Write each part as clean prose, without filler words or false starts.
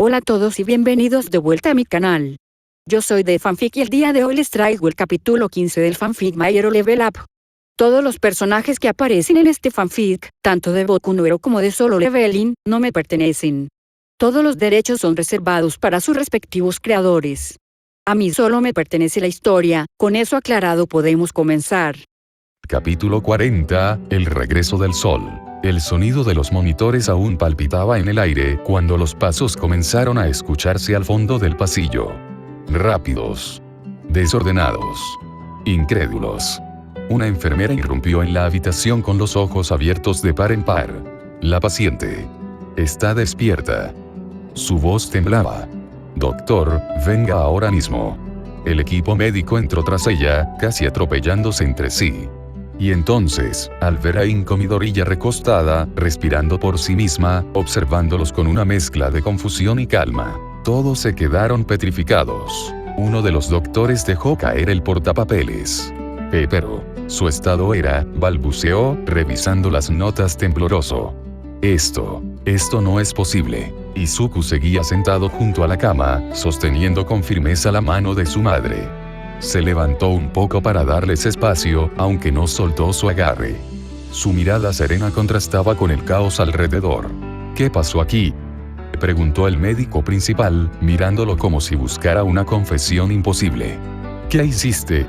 Hola a todos y bienvenidos de vuelta a mi canal. Yo soy de Fanfic y el día de hoy les traigo el capítulo 15 del fanfic My Hero Level Up. Todos los personajes que aparecen en este fanfic, tanto de Boku no Hero como de Solo Leveling, no me pertenecen. Todos los derechos son reservados para sus respectivos creadores. A mí solo me pertenece la historia, con eso aclarado podemos comenzar. Capítulo 40, El regreso del sol. El sonido de los monitores aún palpitaba en el aire cuando los pasos comenzaron a escucharse al fondo del pasillo. Rápidos. Desordenados. Incrédulos. Una enfermera irrumpió en la habitación con los ojos abiertos de par en par. La paciente está despierta. Su voz temblaba. Doctor, venga ahora mismo. El equipo médico entró tras ella, casi atropellándose entre sí. Y entonces, al ver a Inko Midoriya recostada, respirando por sí misma, observándolos con una mezcla de confusión y calma, todos se quedaron petrificados. Uno de los doctores dejó caer el portapapeles. Pero, su estado era, balbuceó, revisando las notas tembloroso. Esto no es posible. Izuku seguía sentado junto a la cama, sosteniendo con firmeza la mano de su madre. Se levantó un poco para darles espacio, aunque no soltó su agarre. Su mirada serena contrastaba con el caos alrededor. ¿Qué pasó aquí?, preguntó el médico principal, mirándolo como si buscara una confesión imposible. ¿Qué hiciste?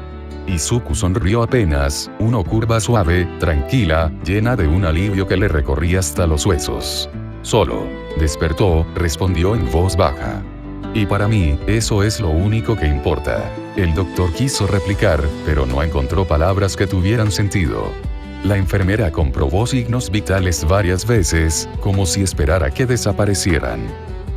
Izuku sonrió apenas, una curva suave, tranquila, llena de un alivio que le recorría hasta los huesos. Solo despertó, respondió en voz baja. Y para mí, eso es lo único que importa. El doctor quiso replicar, pero no encontró palabras que tuvieran sentido. La enfermera comprobó signos vitales varias veces, como si esperara que desaparecieran.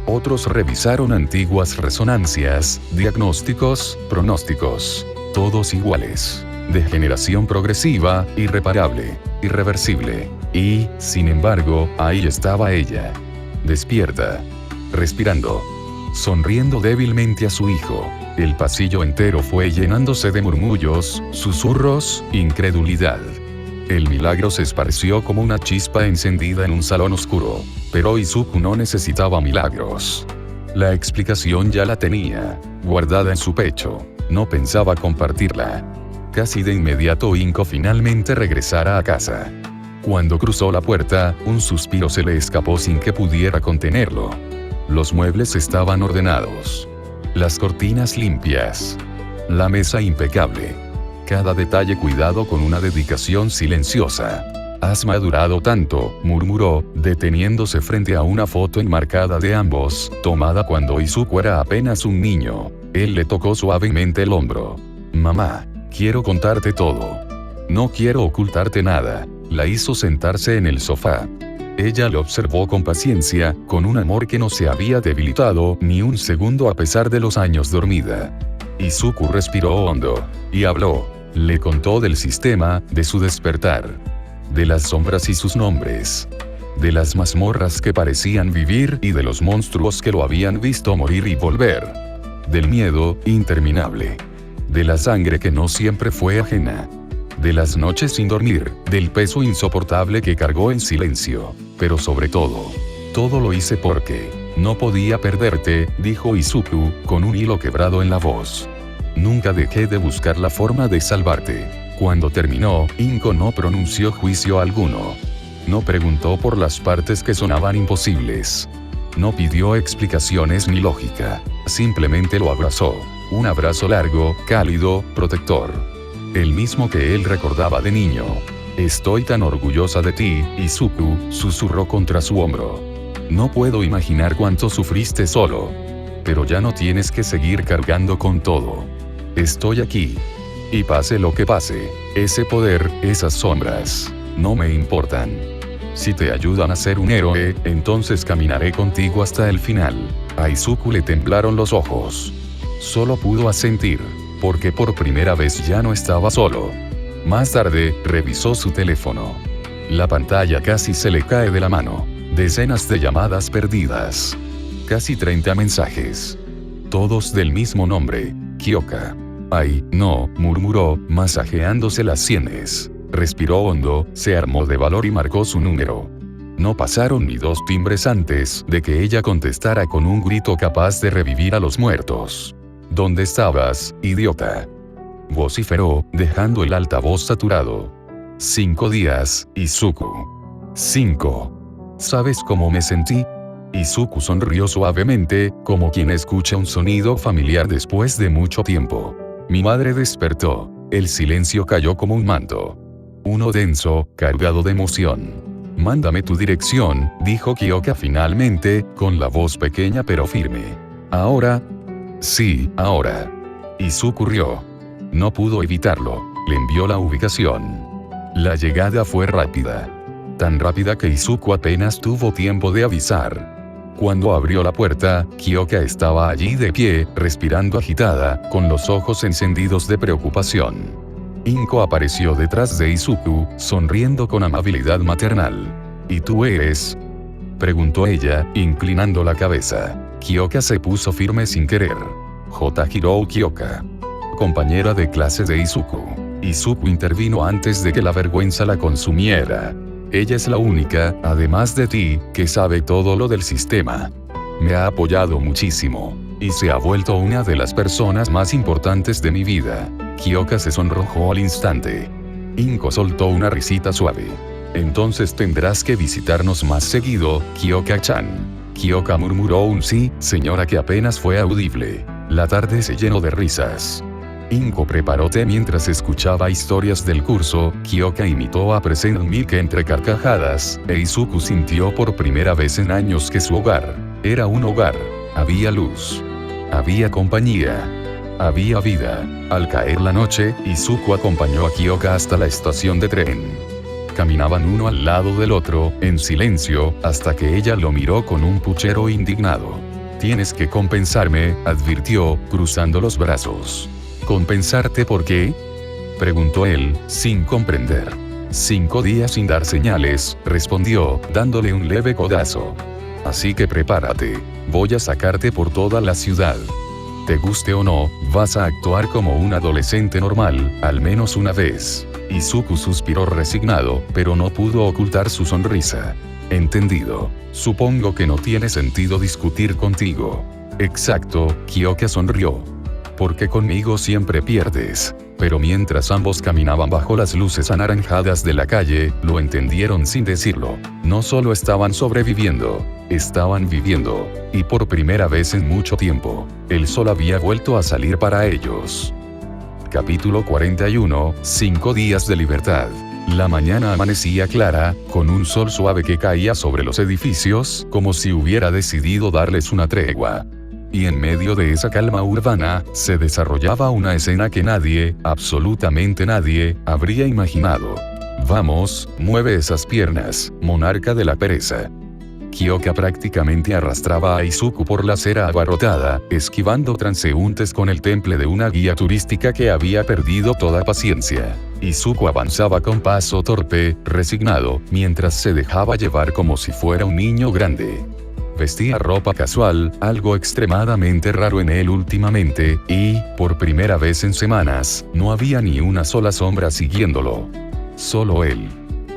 Otros revisaron antiguas resonancias, diagnósticos, pronósticos. Todos iguales. Degeneración progresiva, irreparable, irreversible. Y, sin embargo, ahí estaba ella. Despierta. Respirando. Sonriendo débilmente a su hijo. El pasillo entero fue llenándose de murmullos, susurros, incredulidad. El milagro se esparció como una chispa encendida en un salón oscuro. Pero Izuku no necesitaba milagros. La explicación ya la tenía, guardada en su pecho. No pensaba compartirla. Casi de inmediato Inko finalmente regresara a casa. Cuando cruzó la puerta, un suspiro se le escapó sin que pudiera contenerlo. Los muebles estaban ordenados. Las cortinas limpias. La mesa impecable. Cada detalle cuidado con una dedicación silenciosa. «Has madurado tanto», murmuró, deteniéndose frente a una foto enmarcada de ambos, tomada cuando Izuku era apenas un niño. Él le tocó suavemente el hombro. «Mamá, quiero contarte todo. No quiero ocultarte nada». La hizo sentarse en el sofá. Ella lo observó con paciencia, con un amor que no se había debilitado ni un segundo a pesar de los años dormida. Izuku respiró hondo. Y habló. Le contó del sistema, de su despertar. De las sombras y sus nombres. De las mazmorras que parecían vivir y de los monstruos que lo habían visto morir y volver. Del miedo, interminable. De la sangre que no siempre fue ajena. De las noches sin dormir, del peso insoportable que cargó en silencio. Pero sobre todo, todo lo hice porque no podía perderte, dijo Izuku, con un hilo quebrado en la voz. Nunca dejé de buscar la forma de salvarte. Cuando terminó, Inko no pronunció juicio alguno. No preguntó por las partes que sonaban imposibles. No pidió explicaciones ni lógica. Simplemente lo abrazó. Un abrazo largo, cálido, protector. El mismo que él recordaba de niño. «Estoy tan orgullosa de ti, Izuku», susurró contra su hombro. «No puedo imaginar cuánto sufriste solo. Pero ya no tienes que seguir cargando con todo. Estoy aquí. Y pase lo que pase, ese poder, esas sombras, no me importan. Si te ayudan a ser un héroe, entonces caminaré contigo hasta el final». A Izuku le temblaron los ojos. Solo pudo asentir, porque por primera vez ya no estaba solo. Más tarde, revisó su teléfono. La pantalla casi se le cae de la mano. Decenas de llamadas perdidas. Casi 30 mensajes. Todos del mismo nombre, Kyoka. «Ay, no», murmuró, masajeándose las sienes. Respiró hondo, se armó de valor y marcó su número. No pasaron ni 2 timbres antes de que ella contestara con un grito capaz de revivir a los muertos. ¿Dónde estabas, idiota?, vociferó, dejando el altavoz saturado. 5 días, Izuku. 5. ¿Sabes cómo me sentí? Izuku sonrió suavemente, como quien escucha un sonido familiar después de mucho tiempo. Mi madre despertó. El silencio cayó como un manto. Uno denso, cargado de emoción. Mándame tu dirección, dijo Kyoka finalmente, con la voz pequeña pero firme. ¿Ahora? Sí, ahora. Izuku rió. No pudo evitarlo. Le envió la ubicación. La llegada fue rápida. Tan rápida que Izuku apenas tuvo tiempo de avisar. Cuando abrió la puerta, Kyoka estaba allí de pie, respirando agitada, con los ojos encendidos de preocupación. Inko apareció detrás de Izuku, sonriendo con amabilidad maternal. ¿Y tú eres?, preguntó ella, inclinando la cabeza. Kyoka se puso firme sin querer. Hiro Kyoka, compañera de clase de Izuku. Izuku intervino antes de que la vergüenza la consumiera. Ella es la única, además de ti, que sabe todo lo del sistema. Me ha apoyado muchísimo. Y se ha vuelto una de las personas más importantes de mi vida. Kyoka se sonrojó al instante. Inko soltó una risita suave. Entonces tendrás que visitarnos más seguido, Kyoka-chan. Kyoka murmuró un sí, señora, que apenas fue audible. La tarde se llenó de risas. Inko preparó té mientras escuchaba historias del curso. Kyoka imitó a Present Milk entre carcajadas, e Izuku sintió por primera vez en años que su hogar era un hogar. Había luz. Había compañía. Había vida. Al caer la noche, Izuku acompañó a Kyoka hasta la estación de tren. Caminaban uno al lado del otro, en silencio, hasta que ella lo miró con un puchero indignado. Tienes que compensarme, advirtió, cruzando los brazos. ¿Compensarte por qué?, preguntó él, sin comprender. 5 días sin dar señales, respondió, dándole un leve codazo. Así que prepárate. Voy a sacarte por toda la ciudad. Te guste o no, vas a actuar como un adolescente normal, al menos una vez. Izuku suspiró resignado, pero no pudo ocultar su sonrisa. Entendido. Supongo que no tiene sentido discutir contigo. Exacto, Kyoka sonrió. Porque conmigo siempre pierdes. Pero mientras ambos caminaban bajo las luces anaranjadas de la calle, lo entendieron sin decirlo. No solo estaban sobreviviendo, estaban viviendo. Y por primera vez en mucho tiempo, el sol había vuelto a salir para ellos. Capítulo 41, 5 días de libertad. La mañana amanecía clara, con un sol suave que caía sobre los edificios, como si hubiera decidido darles una tregua. Y en medio de esa calma urbana, se desarrollaba una escena que nadie, absolutamente nadie, habría imaginado. Vamos, mueve esas piernas, monarca de la pereza. Kyoka prácticamente arrastraba a Izuku por la acera abarrotada, esquivando transeúntes con el temple de una guía turística que había perdido toda paciencia. Izuku avanzaba con paso torpe, resignado, mientras se dejaba llevar como si fuera un niño grande. Vestía ropa casual, algo extremadamente raro en él últimamente, y, por primera vez en semanas, no había ni una sola sombra siguiéndolo. Solo él.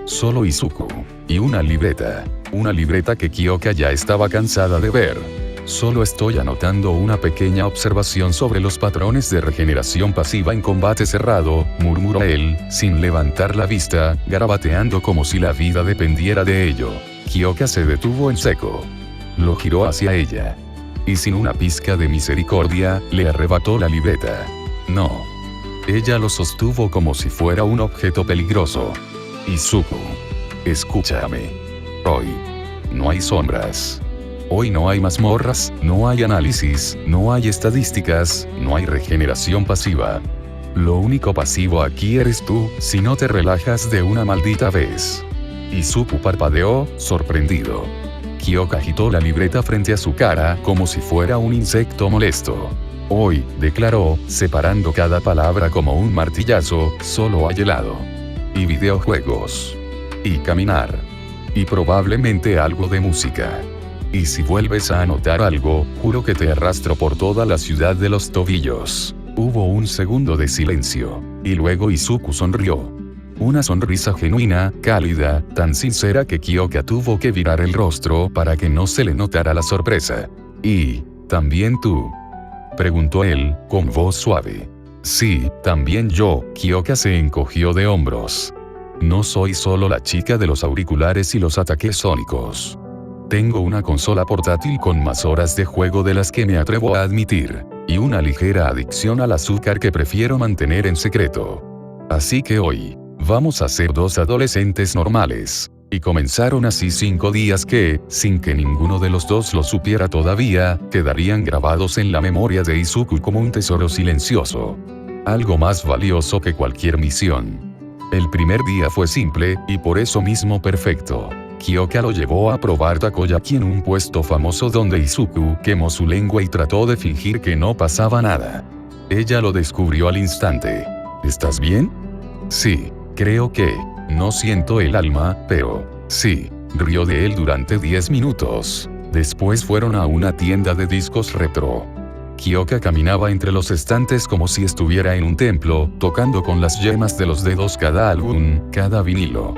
Solo Izuku. Y una libreta. Una libreta que Kyoka ya estaba cansada de ver. Solo estoy anotando una pequeña observación sobre los patrones de regeneración pasiva en combate cerrado, murmuró él, sin levantar la vista, garabateando como si la vida dependiera de ello. Kyoka se detuvo en seco. Lo giró hacia ella. Y sin una pizca de misericordia, le arrebató la libreta. No. Ella lo sostuvo como si fuera un objeto peligroso. Izuku. Escúchame. Hoy. No hay sombras. Hoy no hay mazmorras, no hay análisis, no hay estadísticas, no hay regeneración pasiva. Lo único pasivo aquí eres tú, si no te relajas de una maldita vez. Izuku parpadeó, sorprendido. Kyoka agitó la libreta frente a su cara, como si fuera un insecto molesto. Hoy, declaró, separando cada palabra como un martillazo, solo hay helado. Y videojuegos. Y caminar. Y probablemente algo de música. Y si vuelves a anotar algo, juro que te arrastro por toda la ciudad de los tobillos. Hubo un segundo de silencio. Y luego Izuku sonrió. Una sonrisa genuina, cálida, tan sincera que Kyoka tuvo que virar el rostro para que no se le notara la sorpresa. ¿Y también tú?, preguntó él, con voz suave. Sí, también yo. Kyoka se encogió de hombros. No soy solo la chica de los auriculares y los ataques sónicos. Tengo una consola portátil con más horas de juego de las que me atrevo a admitir, y una ligera adicción al azúcar que prefiero mantener en secreto. Así que hoy, vamos a ser dos adolescentes normales. Y comenzaron así 5 días que, sin que ninguno de los dos lo supiera todavía, quedarían grabados en la memoria de Izuku como un tesoro silencioso. Algo más valioso que cualquier misión. El primer día fue simple, y por eso mismo perfecto. Kyoka lo llevó a probar takoyaki en un puesto famoso donde Izuku quemó su lengua y trató de fingir que no pasaba nada. Ella lo descubrió al instante. ¿Estás bien? Sí, creo que... No siento el alma, pero... Sí, rió de él durante 10 minutos. Después fueron a una tienda de discos retro. Kyoka caminaba entre los estantes como si estuviera en un templo, tocando con las yemas de los dedos cada álbum, cada vinilo.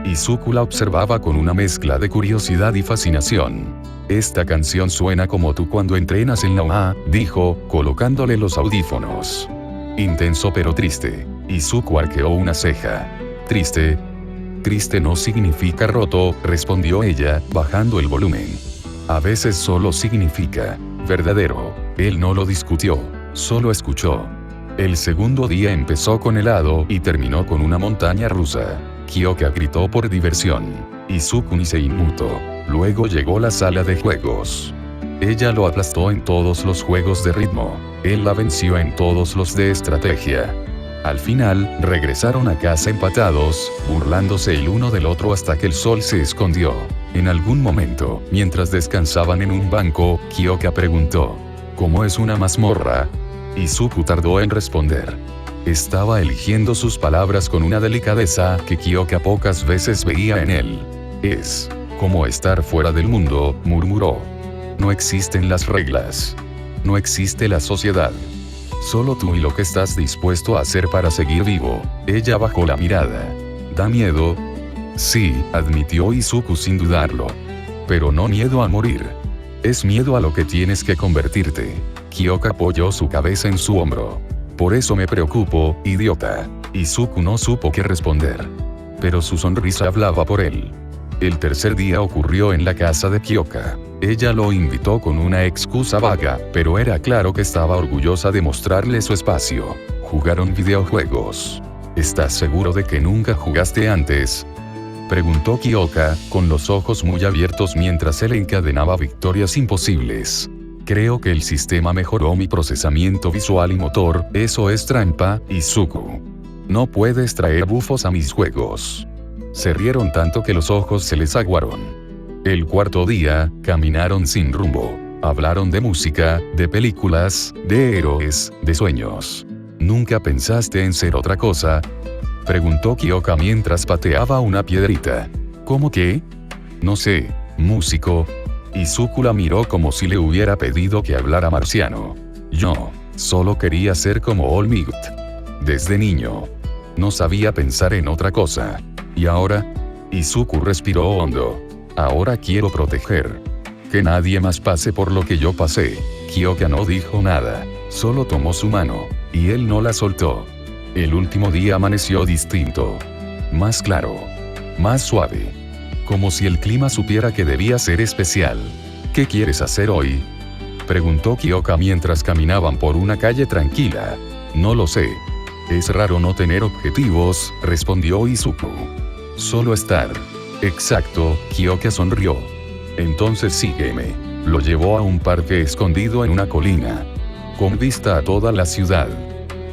Izuku la observaba con una mezcla de curiosidad y fascinación. Esta canción suena como tú cuando entrenas en la UA, dijo, colocándole los audífonos. Intenso pero triste. Izuku arqueó una ceja. ¿Triste? Triste no significa roto, respondió ella, bajando el volumen. A veces solo significa verdadero. Él no lo discutió, solo escuchó. El segundo día empezó con helado y terminó con una montaña rusa. Kyoka gritó por diversión. Izuku ni se inmutó. Luego llegó la sala de juegos. Ella lo aplastó en todos los juegos de ritmo. Él la venció en todos los de estrategia. Al final, regresaron a casa empatados, burlándose el uno del otro hasta que el sol se escondió. En algún momento, mientras descansaban en un banco, Kyoka preguntó, ¿cómo es una mazmorra? Izuku tardó en responder. Estaba eligiendo sus palabras con una delicadeza que Kyoka pocas veces veía en él. Es como estar fuera del mundo, murmuró. No existen las reglas. No existe la sociedad. Solo tú y lo que estás dispuesto a hacer para seguir vivo. Ella bajó la mirada. ¿Da miedo? Sí, admitió Izuku sin dudarlo. Pero no miedo a morir. Es miedo a lo que tienes que convertirte. Kyoka apoyó su cabeza en su hombro. Por eso me preocupo, idiota. Izuku no supo qué responder. Pero su sonrisa hablaba por él. El tercer día ocurrió en la casa de Kyoka. Ella lo invitó con una excusa vaga, pero era claro que estaba orgullosa de mostrarle su espacio. Jugaron videojuegos. ¿Estás seguro de que nunca jugaste antes?, preguntó Kyoka, con los ojos muy abiertos mientras él encadenaba victorias imposibles. Creo que el sistema mejoró mi procesamiento visual y motor, eso es trampa, Izuku. No puedes traer bufos a mis juegos. Se rieron tanto que los ojos se les aguaron. El cuarto día, caminaron sin rumbo. Hablaron de música, de películas, de héroes, de sueños. ¿Nunca pensaste en ser otra cosa?, preguntó Kyoka mientras pateaba una piedrita. ¿Cómo qué? No sé, músico. Izuku la miró como si le hubiera pedido que hablara marciano. Yo solo quería ser como All Might. Desde niño. No sabía pensar en otra cosa. ¿Y ahora? Izuku respiró hondo. Ahora quiero proteger. Que nadie más pase por lo que yo pasé. Kyoka no dijo nada. Solo tomó su mano. Y él no la soltó. El último día amaneció distinto. Más claro. Más suave. Como si el clima supiera que debía ser especial. ¿Qué quieres hacer hoy?, preguntó Kyoka mientras caminaban por una calle tranquila. No lo sé. Es raro no tener objetivos, respondió Izuku. Solo estar. Exacto, Kyoka sonrió. Entonces sígueme. Lo llevó a un parque escondido en una colina. Con vista a toda la ciudad.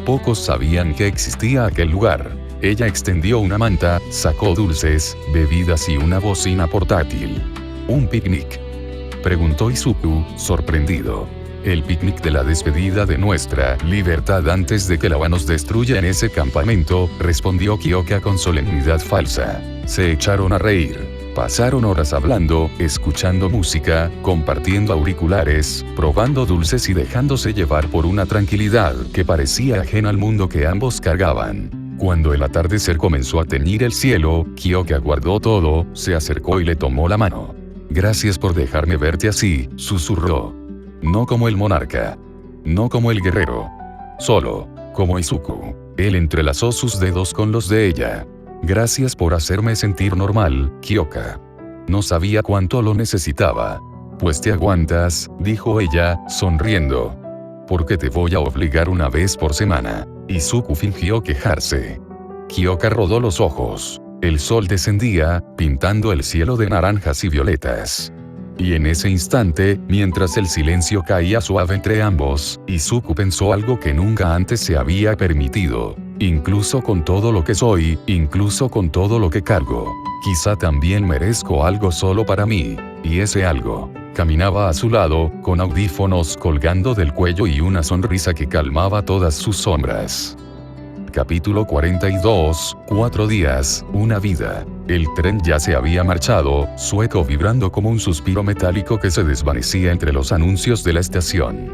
Pocos sabían que existía aquel lugar. Ella extendió una manta, sacó dulces, bebidas y una bocina portátil. ¿Un picnic?, preguntó Izuku, sorprendido. El picnic de la despedida de nuestra libertad antes de que la UA nos destruya en ese campamento, respondió Kyoka con solemnidad falsa. Se echaron a reír. Pasaron horas hablando, escuchando música, compartiendo auriculares, probando dulces y dejándose llevar por una tranquilidad que parecía ajena al mundo que ambos cargaban. Cuando el atardecer comenzó a teñir el cielo, Kyoka guardó todo, se acercó y le tomó la mano. Gracias por dejarme verte así, susurró. No como el monarca. No como el guerrero. Solo, como Izuku. Él entrelazó sus dedos con los de ella. Gracias por hacerme sentir normal, Kyoka. No sabía cuánto lo necesitaba. Pues te aguantas, dijo ella, sonriendo. Porque te voy a obligar una vez por semana. Izuku fingió quejarse. Kyoka rodó los ojos. El sol descendía, pintando el cielo de naranjas y violetas. Y en ese instante, mientras el silencio caía suave entre ambos, Izuku pensó algo que nunca antes se había permitido. Incluso con todo lo que soy, incluso con todo lo que cargo, quizá también merezco algo solo para mí. Y ese algo caminaba a su lado, con audífonos colgando del cuello y una sonrisa que calmaba todas sus sombras. Capítulo 42, 4 días, una vida. El tren ya se había marchado, sueco vibrando como un suspiro metálico que se desvanecía entre los anuncios de la estación.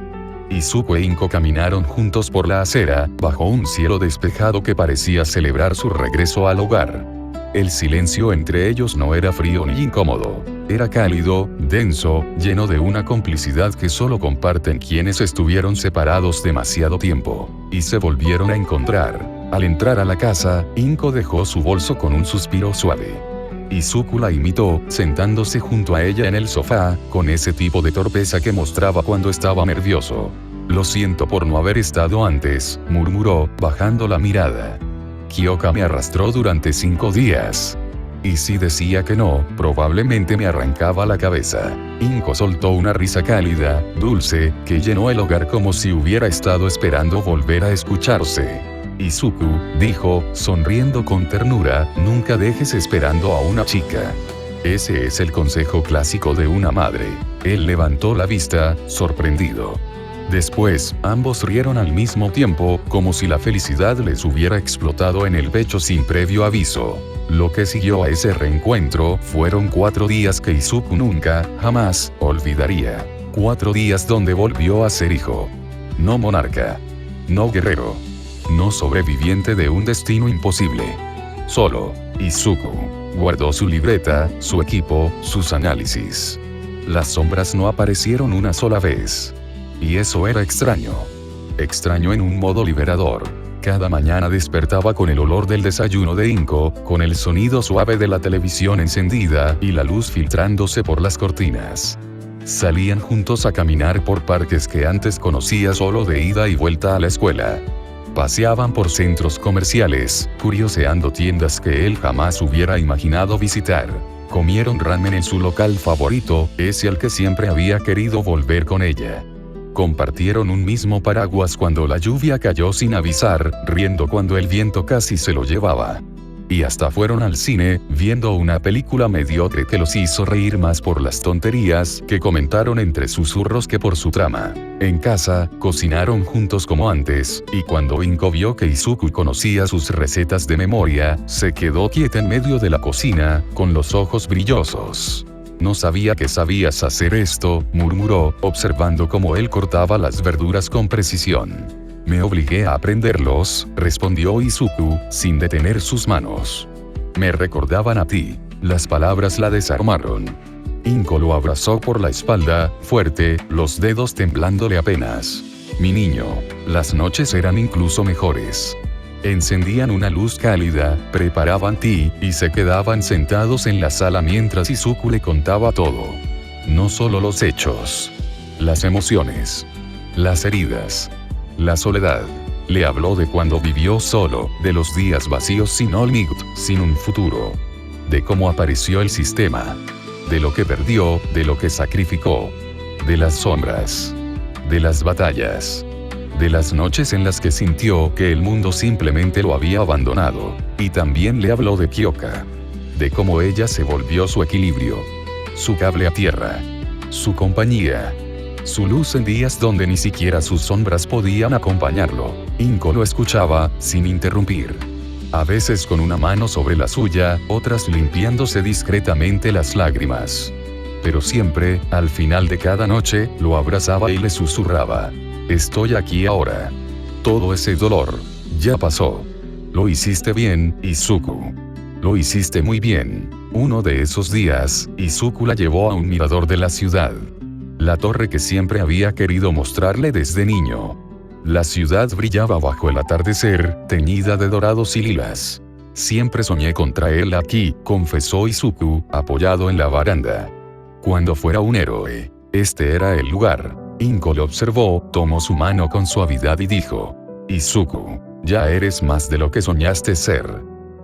Izuku e Inko caminaron juntos por la acera, bajo un cielo despejado que parecía celebrar su regreso al hogar. El silencio entre ellos no era frío ni incómodo. Era cálido, denso, lleno de una complicidad que solo comparten quienes estuvieron separados demasiado tiempo. Y se volvieron a encontrar. Al entrar a la casa, Inko dejó su bolso con un suspiro suave. Izuku la imitó, sentándose junto a ella en el sofá, con ese tipo de torpeza que mostraba cuando estaba nervioso. Lo siento por no haber estado antes, murmuró, bajando la mirada. Kyoka me arrastró durante 5 días. Y si decía que no, probablemente me arrancaba la cabeza. Inko soltó una risa cálida, dulce, que llenó el hogar como si hubiera estado esperando volver a escucharse. Izuku, dijo, sonriendo con ternura, nunca dejes esperando a una chica. Ese es el consejo clásico de una madre. Él levantó la vista, sorprendido. Después, ambos rieron al mismo tiempo, como si la felicidad les hubiera explotado en el pecho sin previo aviso. Lo que siguió a ese reencuentro fueron 4 días que Izuku nunca, jamás, olvidaría. 4 días donde volvió a ser hijo. No monarca. No guerrero. No sobreviviente de un destino imposible. Solo, Izuku. Guardó su libreta, su equipo, sus análisis. Las sombras no aparecieron una sola vez. Y eso era extraño. Extraño en un modo liberador. Cada mañana despertaba con el olor del desayuno de Inko, con el sonido suave de la televisión encendida y la luz filtrándose por las cortinas. Salían juntos a caminar por parques que antes conocía solo de ida y vuelta a la escuela. Paseaban por centros comerciales, curioseando tiendas que él jamás hubiera imaginado visitar. Comieron ramen en su local favorito, ese al que siempre había querido volver con ella. Compartieron un mismo paraguas cuando la lluvia cayó sin avisar, riendo cuando el viento casi se lo llevaba. Y hasta fueron al cine, viendo una película mediocre que los hizo reír más por las tonterías que comentaron entre susurros que por su trama. En casa, cocinaron juntos como antes, y cuando Inko vio que Izuku conocía sus recetas de memoria, se quedó quieta en medio de la cocina, con los ojos brillosos. No sabía que sabías hacer esto, murmuró, observando cómo él cortaba las verduras con precisión. Me obligué a aprenderlos, respondió Izuku, sin detener sus manos. Me recordaban a ti. Las palabras la desarmaron. Inko lo abrazó por la espalda, fuerte, los dedos temblándole apenas. Mi niño, las noches eran incluso mejores. Encendían una luz cálida, preparaban té, y se quedaban sentados en la sala mientras Izuku le contaba todo. No solo los hechos. Las emociones. Las heridas. La soledad. Le habló de cuando vivió solo, de los días vacíos sin All Might, sin un futuro. De cómo apareció el sistema. De lo que perdió, de lo que sacrificó. De las sombras. De las batallas. De las noches en las que sintió que el mundo simplemente lo había abandonado. Y también le habló de Kyoka. De cómo ella se volvió su equilibrio. Su cable a tierra. Su compañía. Su luz en días donde ni siquiera sus sombras podían acompañarlo. Inko lo escuchaba, sin interrumpir. A veces con una mano sobre la suya, otras limpiándose discretamente las lágrimas. Pero siempre, al final de cada noche, lo abrazaba y le susurraba. Estoy aquí ahora. Todo ese dolor, ya pasó. Lo hiciste bien, Izuku. Lo hiciste muy bien. Uno de esos días, Izuku la llevó a un mirador de la ciudad. La torre que siempre había querido mostrarle desde niño. La ciudad brillaba bajo el atardecer, teñida de dorados y lilas. Siempre soñé con traerla aquí, confesó Izuku, apoyado en la baranda. Cuando fuera un héroe. Este era el lugar. Inko lo observó, tomó su mano con suavidad y dijo: Izuku, ya eres más de lo que soñaste ser.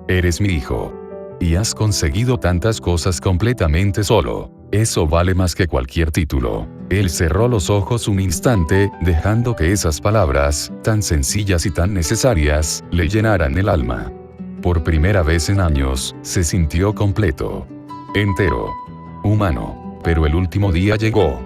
Eres mi hijo. Y has conseguido tantas cosas completamente solo. Eso vale más que cualquier título. Él cerró los ojos un instante, dejando que esas palabras, tan sencillas y tan necesarias, le llenaran el alma. Por primera vez en años, se sintió completo. Entero. Humano. Pero el último día llegó.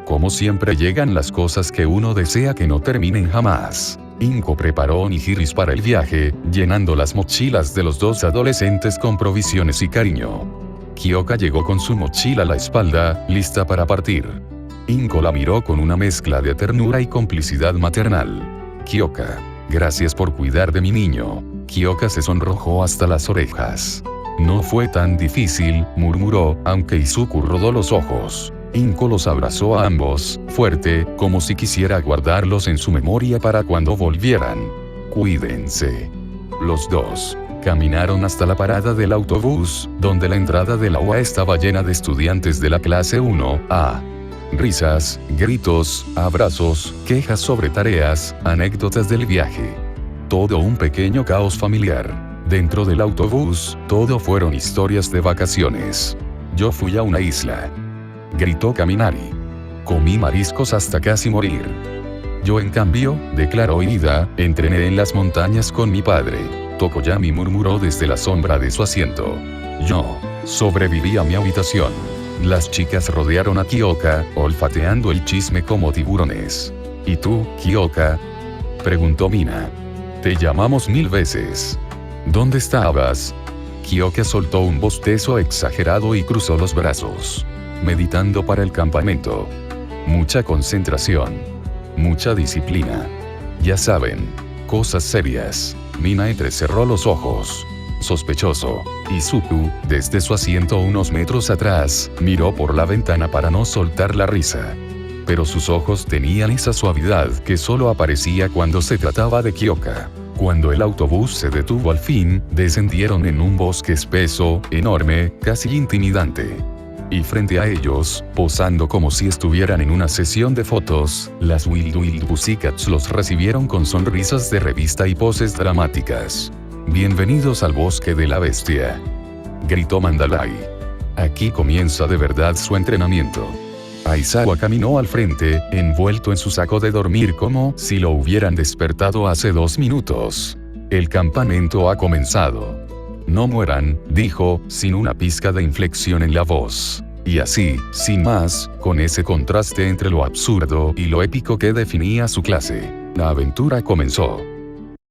Como siempre llegan las cosas que uno desea que no terminen jamás. Inko preparó onigiris para el viaje, llenando las mochilas de los dos adolescentes con provisiones y cariño. Kyoka llegó con su mochila a la espalda, lista para partir. Inko la miró con una mezcla de ternura y complicidad maternal. Kyoka, gracias por cuidar de mi niño. Kyoka se sonrojó hasta las orejas. No fue tan difícil, murmuró, aunque Izuku rodó los ojos. Inko los abrazó a ambos, fuerte, como si quisiera guardarlos en su memoria para cuando volvieran. Cuídense. Los dos caminaron hasta la parada del autobús, donde la entrada de la UA estaba llena de estudiantes de la clase 1A. Risas, gritos, abrazos, quejas sobre tareas, anécdotas del viaje. Todo un pequeño caos familiar. Dentro del autobús, todo fueron historias de vacaciones. Yo fui a una isla. Gritó Kaminari. Comí mariscos hasta casi morir. Yo en cambio, declaró Ida, entrené en las montañas con mi padre. Tokoyami murmuró desde la sombra de su asiento. Yo sobreviví a mi habitación. Las chicas rodearon a Kyoka, olfateando el chisme como tiburones. ¿Y tú, Kyoka?, preguntó Mina. Te llamamos 1000 veces. ¿Dónde estabas? Kyoka soltó un bostezo exagerado y cruzó los brazos. Meditando para el campamento. Mucha concentración. Mucha disciplina. Ya saben, cosas serias. Mina entrecerró los ojos. Sospechoso. Izuku, desde su asiento unos metros atrás, miró por la ventana para no soltar la risa. Pero sus ojos tenían esa suavidad que solo aparecía cuando se trataba de Kyoka. Cuando el autobús se detuvo al fin, descendieron en un bosque espeso, enorme, casi intimidante. Y frente a ellos, posando como si estuvieran en una sesión de fotos, las Wild Wild Pussycats los recibieron con sonrisas de revista y poses dramáticas. Bienvenidos al bosque de la bestia. Gritó Mandalay. Aquí comienza de verdad su entrenamiento. Aizawa caminó al frente, envuelto en su saco de dormir como si lo hubieran despertado hace 2 minutos. El campamento ha comenzado. No mueran, dijo, sin una pizca de inflexión en la voz. Y así, sin más, con ese contraste entre lo absurdo y lo épico que definía su clase, la aventura comenzó.